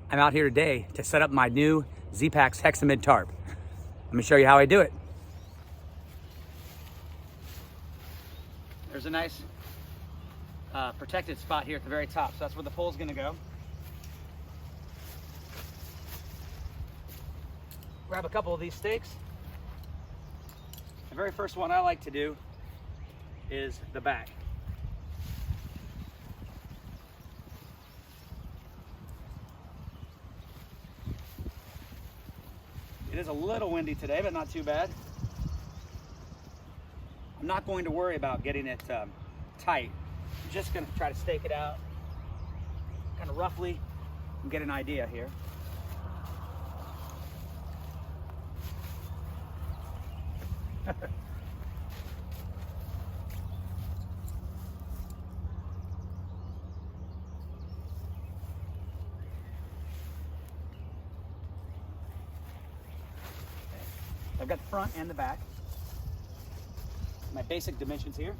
I'm out here today to set up my new Zpacks Hexamid Tarp. Let me show you how I do it. There's a nice protected spot here at the very top, so that's where the pole's gonna go. Grab a couple of these stakes. The very first one I like to do is the back. It is a little windy today, but not too bad. I'm not going to worry about getting it tight. I'm just going to try to stake it out kind of roughly and get an idea here. I've got the front and the back. My basic dimensions here.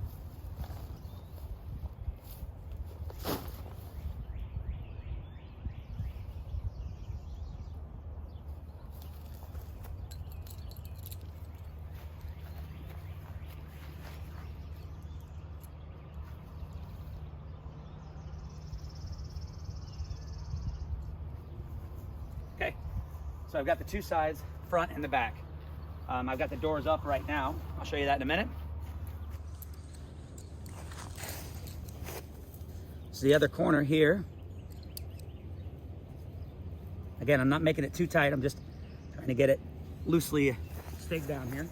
Okay, so I've got the two sides, front and the back. I've got the doors up right now. I'll show you that in a minute. So the other corner here. Again, I'm not making it too tight. I'm just trying to get it loosely staked down here.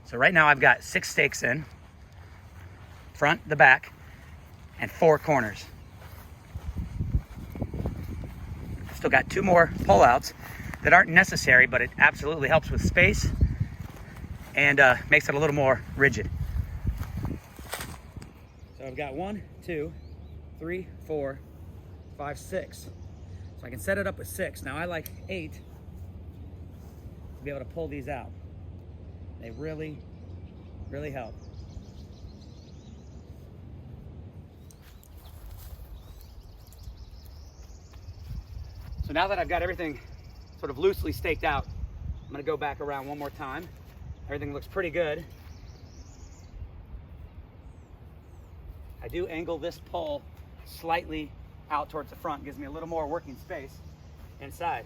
So right now I've got 6 stakes in, front, the back, and 4 corners. Still got 2 more pull-outs that aren't necessary, but it absolutely helps with space and makes it a little more rigid. So I've got 1, 2, 3, 4, 5, 6. So I can set it up with 6. Now I like 8 to be able to pull these out. They really, really help. So now that I've got everything sort of loosely staked out, I'm gonna go back around one more time. Everything looks pretty good. I do angle this pole slightly out towards the front, gives me a little more working space inside.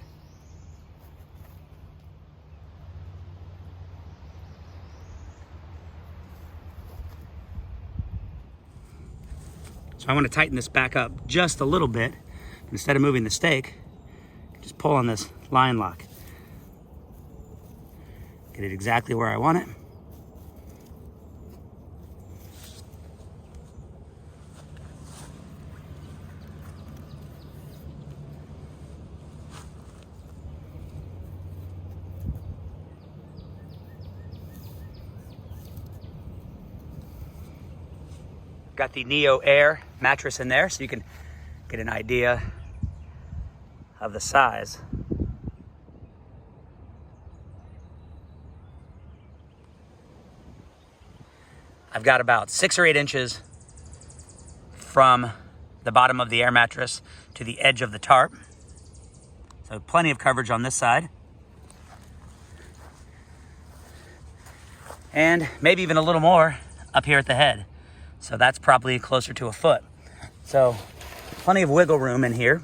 So I want to tighten this back up just a little bit. Instead of moving the stake, just pull on this line lock. Get it exactly where I want it. Got the Neo Air mattress in there so you can get an idea of the size. I've got about 6 or 8 inches from the bottom of the air mattress to the edge of the tarp. So plenty of coverage on this side. And maybe even a little more up here at the head. So that's probably closer to a foot. So plenty of wiggle room in here.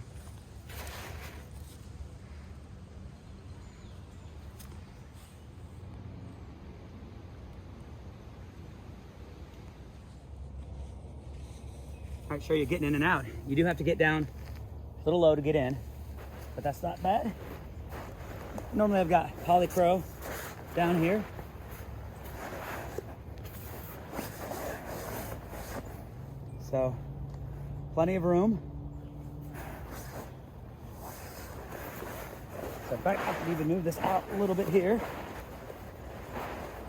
All right, show you getting in and out. You do have to get down a little low to get in, but that's not bad. Normally I've got polycro down here. So plenty of room. So in fact, I can even move this out a little bit here.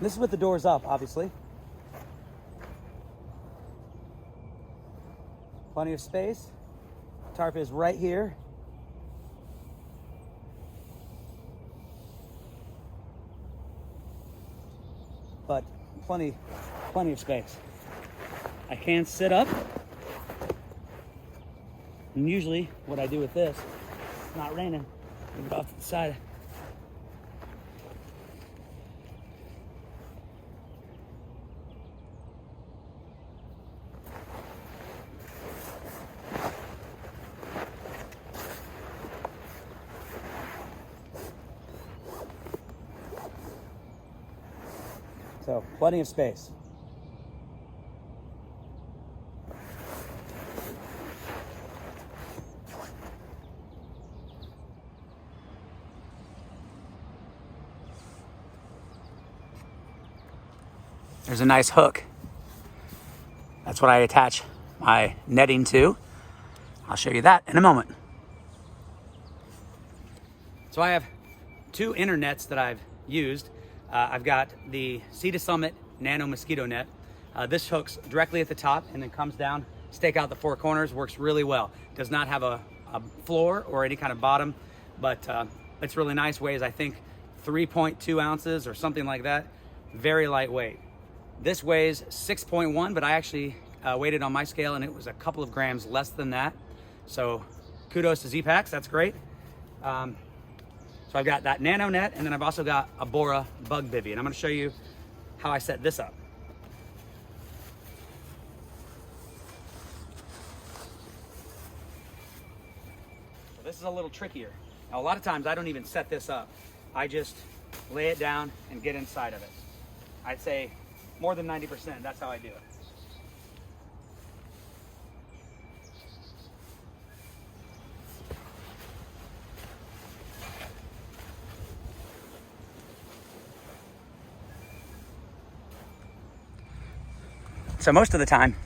This is with the doors up, obviously. Plenty of space. Tarp is right here. But plenty plenty of space. I can sit up. And usually what I do with this, it's not raining, move it off to the side. So, plenty of space. There's a nice hook. That's what I attach my netting to. I'll show you that in a moment. So I have two inner nets that I've used. I've got the Sea to Summit Nano Mosquito Net. This hooks directly at the top and then comes down, stake out the four corners, works really well. Does not have a floor or any kind of bottom, but it's really nice, weighs I think 3.2 ounces or something like that. Very lightweight. This weighs 6.1, but I actually weighed it on my scale and it was a couple of grams less than that. So kudos to Zpacks, that's great. So I've got that nano net, and then I've also got a Borah Bivy, and I'm gonna show you how I set this up. So this is a little trickier. Now, a lot of times I don't even set this up. I just lay it down and get inside of it. I'd say more than 90%, that's how I do it. So most of the time,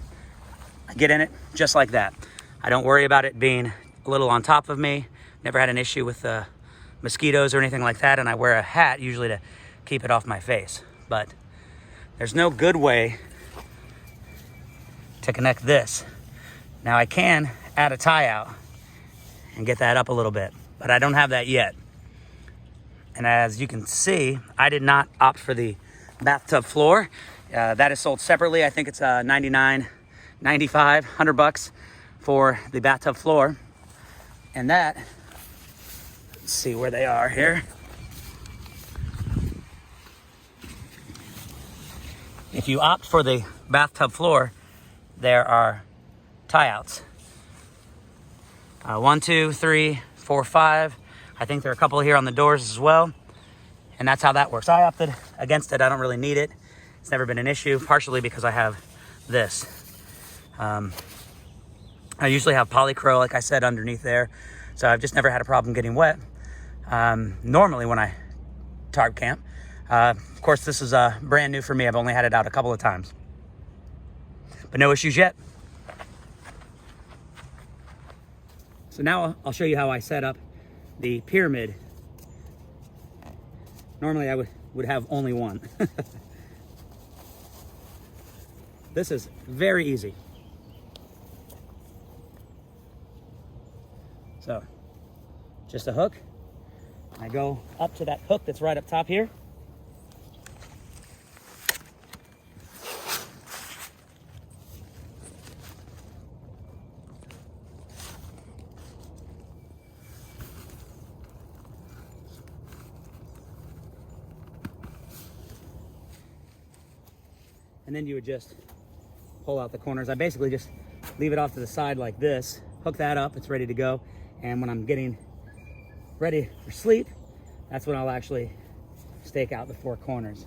I get in it just like that. I don't worry about it being a little on top of me. Never had an issue with mosquitoes or anything like that, and I wear a hat usually to keep it off my face. But there's no good way to connect this. Now I can add a tie out and get that up a little bit, but I don't have that yet. And as you can see, I did not opt for the bathtub floor. That is sold separately. I think it's $99, $95, $100 for the bathtub floor. And that, let's see where they are here. If you opt for the bathtub floor, there are tie outs. 1, 2, 3, 4, 5. I think there are a couple here on the doors as well. And that's how that works. I opted against it. I don't really need it. It's never been an issue, partially because I have this. I usually have polycro, like I said, underneath there. So I've just never had a problem getting wet. Normally when I tarp camp. Of course, this is brand new for me. I've only had it out a couple of times. But no issues yet. So now I'll show you how I set up the pyramid. Normally I would have only one. This is very easy. So, just a hook. I go up to that hook that's right up top here. And then you would just pull out the corners. I basically just leave it off to the side like this, hook that up, it's ready to go. And when I'm getting ready for sleep, that's when I'll actually stake out the four corners.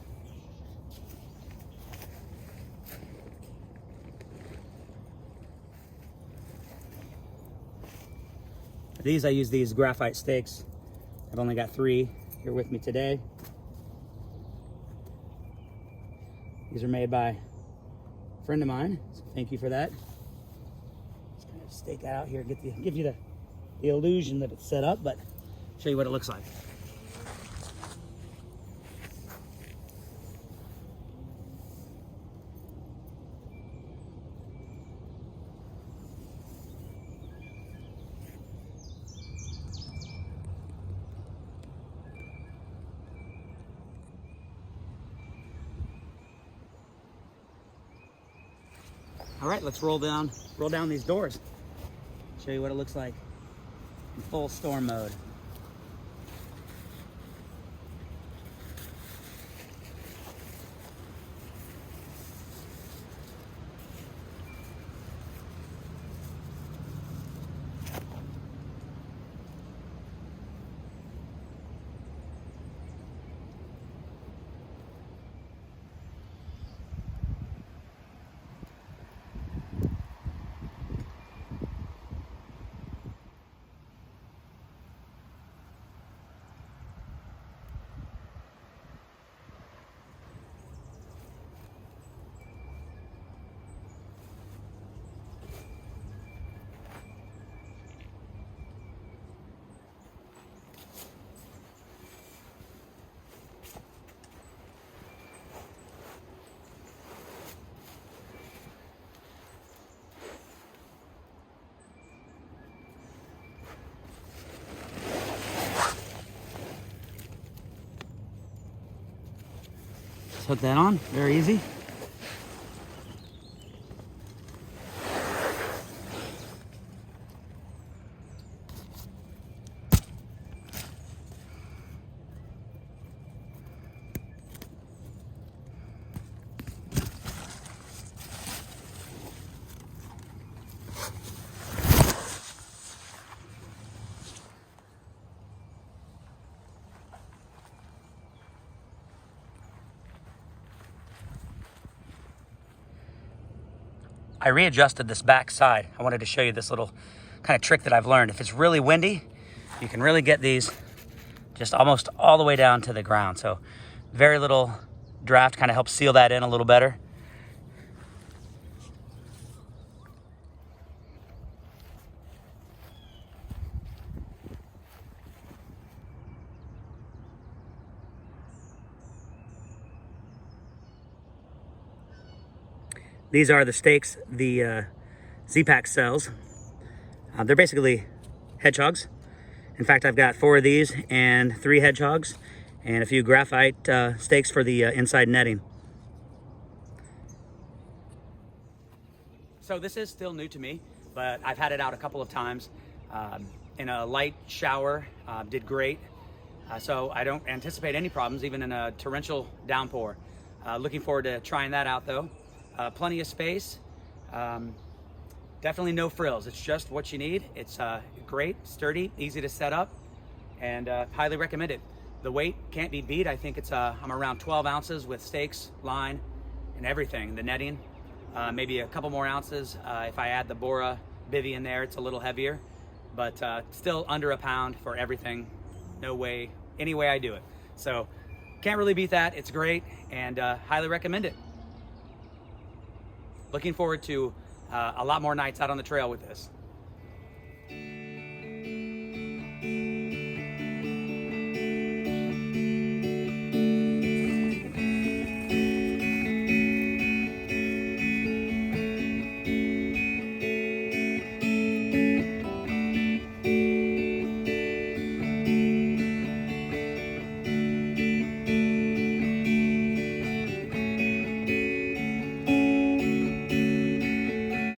These, I use these Graphite Steaks. I've only got 3 here with me today. These are made by a friend of mine, so thank you for that. Just kind of stake that out here, give you the illusion that it's set up, but show you what it looks like. All right, let's roll down these doors. Show you what it looks like in full storm mode. Let's hook that on, very easy. I readjusted this back side. I wanted to show you this little kind of trick that I've learned. If it's really windy, you can really get these just almost all the way down to the ground. So very little draft kind of helps seal that in a little better. These are the steaks the Zpacks sells. They're basically hedgehogs. In fact, I've got 4 of these and 3 hedgehogs and a few graphite steaks for the inside netting. So this is still new to me, but I've had it out a couple of times in a light shower, did great. So I don't anticipate any problems even in a torrential downpour. Looking forward to trying that out though. Plenty of space, definitely no frills. It's just what you need. It's great, sturdy, easy to set up, and highly recommend it. The weight can't be beat. I think it's I'm around 12 ounces with steaks, line, and everything. The netting, maybe a couple more ounces. If I add the Borah Bivy in there, it's a little heavier, but still under a pound for everything. No way, any way I do it. So can't really beat that. It's great, and highly recommend it. Looking forward to a lot more nights out on the trail with this.